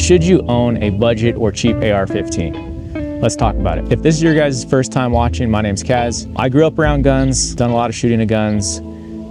should you own a budget or cheap AR-15? Let's talk about it. If this is your guys' first time watching, my name's Kaz. I grew up around guns, done a lot of shooting of guns.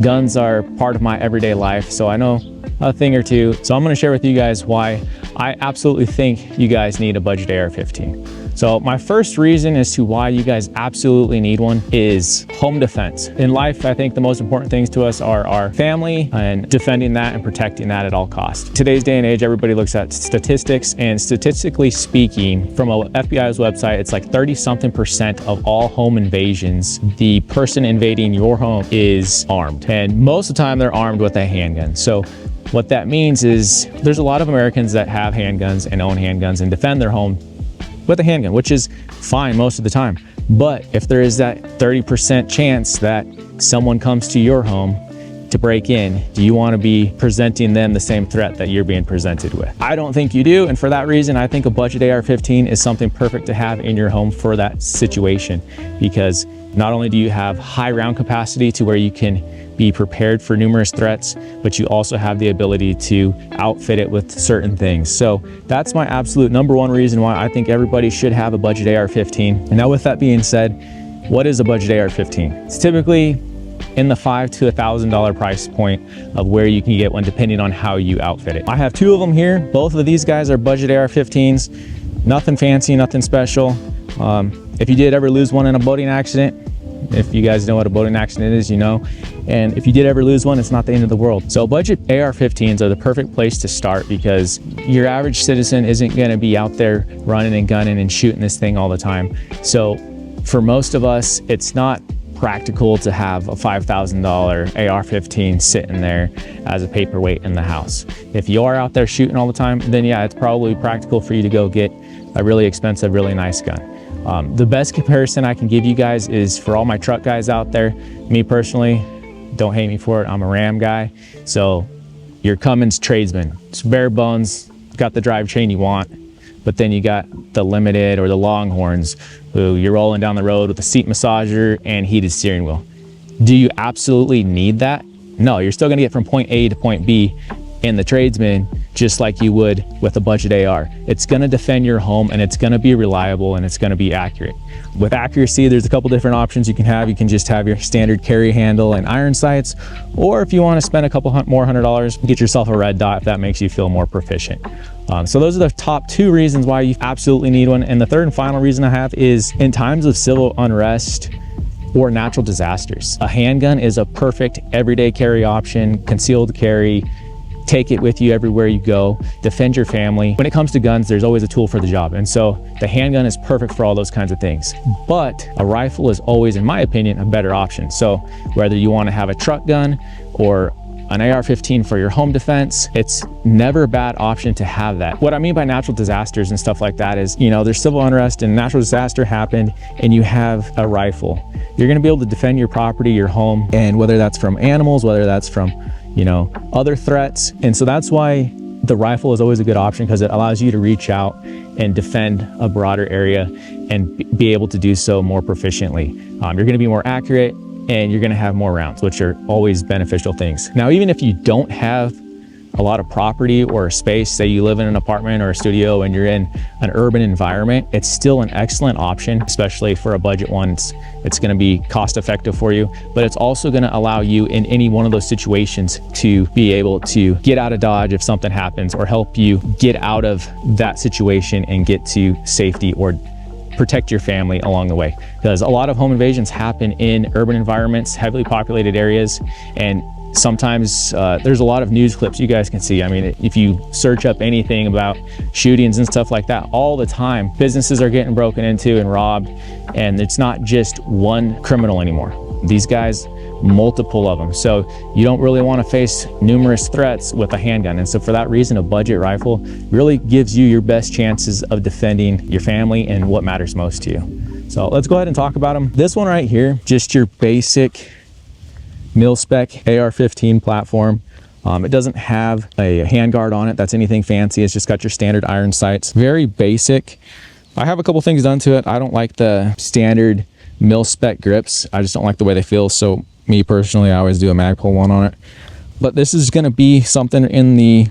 Guns are part of my everyday life, so I know a thing or two. So I'm gonna share with you guys why I absolutely think you guys need a budget AR-15. So my first reason as to why you guys absolutely need one is home defense. In life, I think the most important things to us are our family and defending that and protecting that at all costs. Today's day and age, everybody looks at statistics, and statistically speaking, from a FBI's website, it's like 30-something% of all home invasions, the person invading your home is armed. And most of the time they're armed with a handgun. So what that means is there's a lot of Americans that have handguns and own handguns and defend their home with a handgun, which is fine most of the time. But if there is that 30% chance that someone comes to your home to break in, do you want to be presenting them the same threat that you're being presented with? I don't think you do, and for that reason, I think a budget AR-15 is something perfect to have in your home for that situation, because not only do you have high round capacity to where you can be prepared for numerous threats, but you also have the ability to outfit it with certain things. So that's my absolute number one reason why I think everybody should have a budget AR-15. And now with that being said, what is a budget AR-15? It's typically in the $500 to $1,000 price point of where you can get one depending on how you outfit it. I have two of them here. Both of these guys are budget AR-15s. Nothing fancy, nothing special. If you did ever lose one in a boating accident, if you guys know what a boating accident is, you know. And if you did ever lose one, it's not the end of the world. So budget AR-15s are the perfect place to start, because your average citizen isn't gonna be out there running and gunning and shooting this thing all the time. So for most of us, it's not practical to have a $5,000 AR-15 sitting there as a paperweight in the house. If you are out there shooting all the time, then yeah, it's probably practical for you to go get a really expensive, really nice gun. The best comparison I can give you guys is for all my truck guys out there. Me personally, don't hate me for it, I'm a Ram guy. So your Cummins tradesman, it's bare bones, got the drivetrain you want, but then you got the Limited or the Longhorns, who you're rolling down the road with a seat massager and heated steering wheel. Do you absolutely need that? No, you're still gonna get from point A to point B in the tradesman just like you would with a budget AR. It's gonna defend your home, and it's gonna be reliable, and it's gonna be accurate. With accuracy, there's a couple different options you can have. You can just have your standard carry handle and iron sights, or if you wanna spend a couple more $100, get yourself a Red Dot if that makes you feel more proficient. So those are the top two reasons why you absolutely need one. And the third and final reason I have is in times of civil unrest or natural disasters, a handgun is a perfect everyday carry option, concealed carry. Take it with you everywhere you go, defend your family. When it comes to guns, there's always a tool for the job. And so the handgun is perfect for all those kinds of things. But a rifle is always, in my opinion, a better option. So whether you want to have a truck gun or an AR-15 for your home defense, it's never a bad option to have that. What I mean by natural disasters and stuff like that is, you know, there's civil unrest and natural disaster happened and you have a rifle. You're gonna be able to defend your property, your home, and whether that's from animals, whether that's from, you know, other threats. And so that's why the rifle is always a good option, because it allows you to reach out and defend a broader area and be able to do so more proficiently. You're gonna be more accurate, and you're gonna have more rounds, which are always beneficial things. Now, even if you don't have a lot of property or space, say you live in an apartment or a studio and you're in an urban environment, it's still an excellent option, especially for a budget one. It's gonna be cost effective for you, but it's also gonna allow you in any one of those situations to be able to get out of Dodge if something happens, or help you get out of that situation and get to safety, or protect your family along the way. Because a lot of home invasions happen in urban environments, heavily populated areas, and sometimes there's a lot of news clips you guys can see. I mean, if you search up anything about shootings and stuff like that, all the time, businesses are getting broken into and robbed, and it's not just one criminal anymore. These guys, multiple of them. So you don't really want to face numerous threats with a handgun. And so for that reason, a budget rifle really gives you your best chances of defending your family and what matters most to you. So let's go ahead and talk about them. This one right here, just your basic mil-spec AR-15 platform. It doesn't have a handguard on it that's anything fancy. It's just got your standard iron sights. Very basic. I have a couple things done to it. I don't like the standard mil-spec grips. I just don't like the way they feel. So me personally, I always do a Magpul one on it. But this is going to be something in the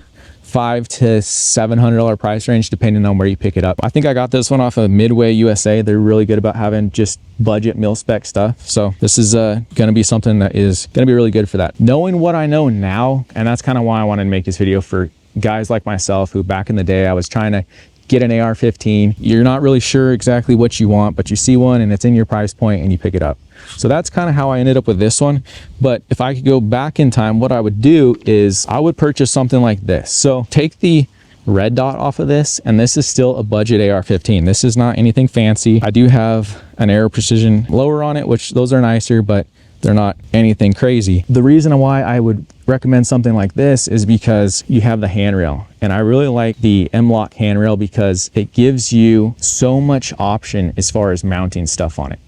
$500 to $700 price range depending on where you pick it up. I think I got this one off of Midway USA. They're really good about having just budget mil spec stuff, so this is gonna be something that is gonna be really good for that. Knowing what I know now, and that's kind of why I wanted to make this video for guys like myself who back in the day I was trying to get an AR-15. You're not really sure exactly what you want, but you see one and it's in your price point and you pick it up. So that's kind of how I ended up with this one. But if I could go back in time, what I would do is I would purchase something like this. So take the red dot off of this, and this is still a budget AR-15. This is not anything fancy. I do have an Aero Precision lower on it, which those are nicer, but they're not anything crazy. The reason why I would recommend something like this is because you have the handrail, and I really like the M-LOK handrail because it gives you so much option as far as mounting stuff on it.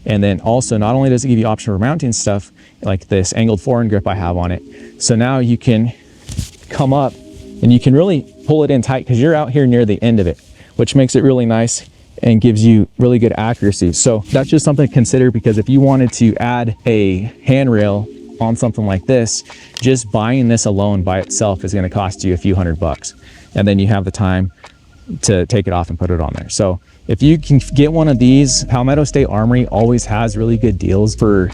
And then also, not only does it give you option for mounting stuff like this angled forehand grip I have on it, so now you can come up and you can really pull it in tight because you're out here near the end of it, which makes it really nice and gives you really good accuracy. So that's just something to consider, because if you wanted to add a handrail on something like this, just buying this alone by itself is going to cost you a few $100, and then you have the time to take it off and put it on there. So if you can get one of these, Palmetto State Armory always has really good deals for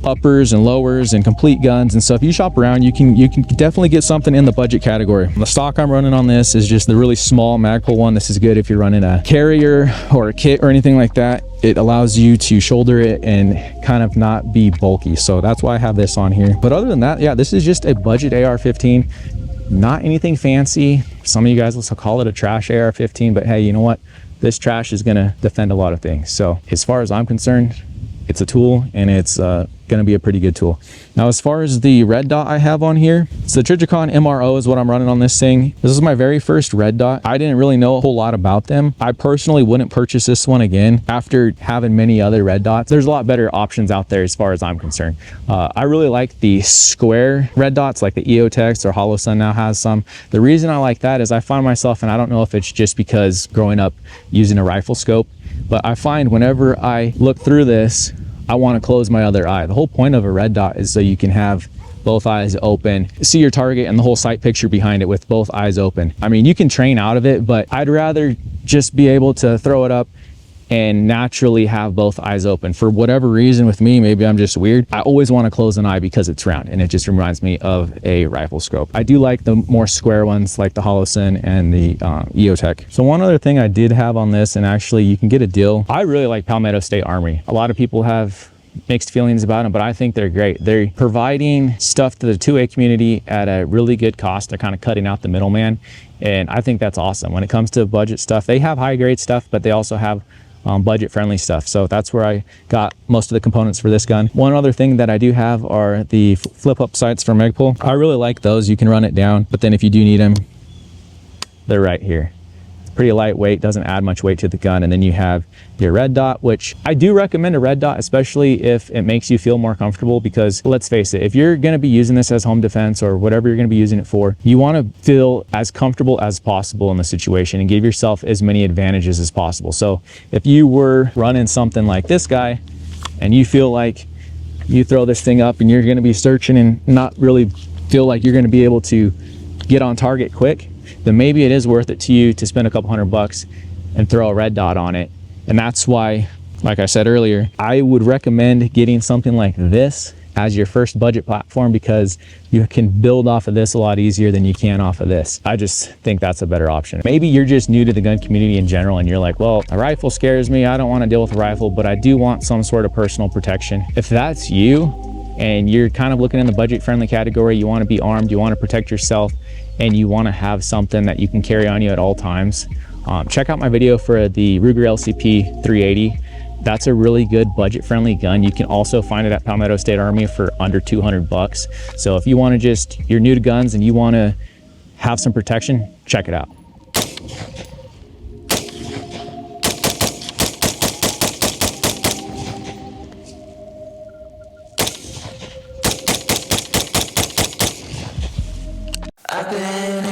uppers and lowers and complete guns, and so if you shop around, you can definitely get something in the budget category. The stock I'm running on this is just the really small Magpul one. This is good if you're running a carrier or a kit or anything like that. It allows you to shoulder it and kind of not be bulky, so that's why I have this on here. But other than that, yeah, this is just a budget AR-15, not anything fancy. Some of you guys will call it a trash AR-15, but hey, you know what, this trash is going to defend a lot of things. So as far as I'm concerned, it's a tool, and it's going to be a pretty good tool. Now, as far as the red dot I have on here, it's the Trijicon MRO is what I'm running on this thing. This is my very first red dot. I didn't really know a whole lot about them. I personally wouldn't purchase this one again after having many other red dots. There's a lot better options out there as far as I'm concerned. I really like the square red dots, like the EOTech or HoloSun now has some. The reason I like that is I find myself, and I don't know if it's just because growing up using a rifle scope, but I find whenever I look through this, I want to close my other eye. The whole point of a red dot is so you can have both eyes open, see your target and the whole sight picture behind it with both eyes open. I mean, you can train out of it, but I'd rather just be able to throw it up and naturally have both eyes open. For whatever reason with me, maybe I'm just weird, I always want to close an eye because it's round and it just reminds me of a rifle scope. I do like the more square ones like the HoloSun and the EOTech. So one other thing I did have on this, and actually you can get a deal, I really like Palmetto State Armory. A lot of people have mixed feelings about them, but I think they're great. They're providing stuff to the 2A community at a really good cost. They're kind of cutting out the middleman, and I think that's awesome. When it comes to budget stuff, they have high grade stuff, but they also have budget friendly stuff. So that's where I got most of the components for this gun. One other thing that I do have are the flip up sights from Magpul. I really like those. You can run it down, but then if you do need them, they're right here. Pretty lightweight, doesn't add much weight to the gun. And then you have your red dot, which I do recommend a red dot, especially if it makes you feel more comfortable, because let's face it, if you're going to be using this as home defense or whatever you're going to be using it for, you want to feel as comfortable as possible in the situation and give yourself as many advantages as possible. So if you were running something like this guy and you feel like you throw this thing up and you're going to be searching and not really feel like you're going to be able to get on target quick, then maybe it is worth it to you to spend a couple $100 and throw a red dot on it. And that's why, like I said earlier, I would recommend getting something like this as your first budget platform, because you can build off of this a lot easier than you can off of this. I just think that's a better option. Maybe you're just new to the gun community in general and you're like, well, a rifle scares me, I don't want to deal with a rifle, but I do want some sort of personal protection. If that's you and you're kind of looking in the budget friendly category, you want to be armed, you want to protect yourself, and you want to have something that you can carry on you at all times, check out my video for the Ruger LCP 380. That's a really good budget friendly gun. You can also find it at Palmetto State Armory for under $200. So if you want to you're new to guns and you want to have some protection, check it out. I've been